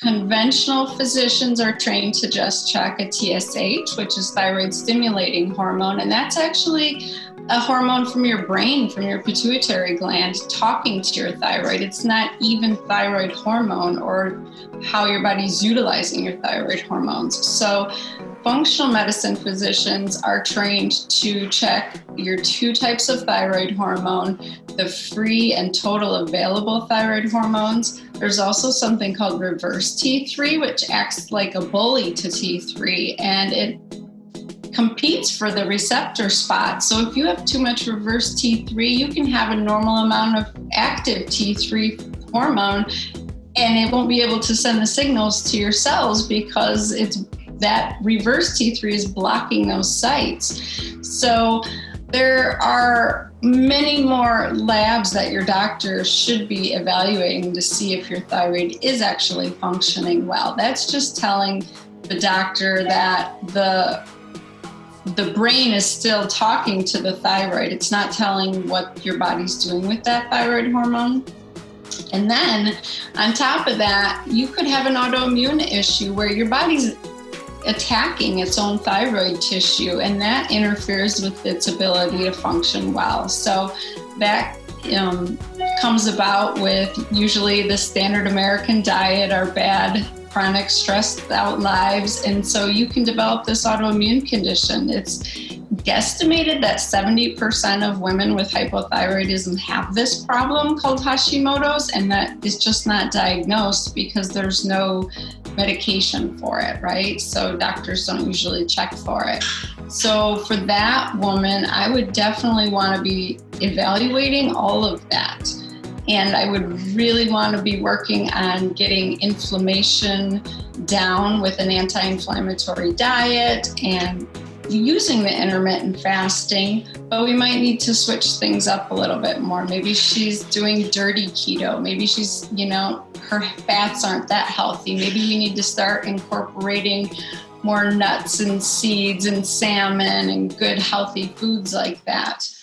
Conventional physicians are trained to just check a TSH, which is thyroid stimulating hormone, and that's actually a hormone from your brain, from your pituitary gland, talking to your thyroid. It's not even thyroid hormone or how your body's utilizing your thyroid hormones. So functional medicine physicians are trained to check your two types of thyroid hormone, the free and total available thyroid hormones. There's also something called reverse T3, which acts like a bully to T3, and it competes for the receptor spot. So if you have too much reverse T3, you can have a normal amount of active T3 hormone, and it won't be able to send the signals to your cells because that reverse T3 is blocking those sites. So there are many more labs that your doctor should be evaluating to see if your thyroid is actually functioning well. That's just telling the doctor that the brain is still talking to the thyroid. It's not telling what your body's doing with that thyroid hormone. And then on top of that, you could have an autoimmune issue where your body's attacking its own thyroid tissue, and that interferes with its ability to function well. So that comes about with usually the standard American diet, our bad, chronic, stressed out lives. And so you can develop this autoimmune condition. It's guesstimated that 70% of women with hypothyroidism have this problem called Hashimoto's, and that is just not diagnosed because there's no medication for it, right? So doctors don't usually check for it. So for that woman, I would definitely want to be evaluating all of that. And I would really want to be working on getting inflammation down with an anti-inflammatory diet and using the intermittent fasting, but we might need to switch things up a little bit more. Maybe she's doing dirty keto. Maybe she's, her fats aren't that healthy. Maybe we need to start incorporating more nuts and seeds and salmon and good healthy foods like that.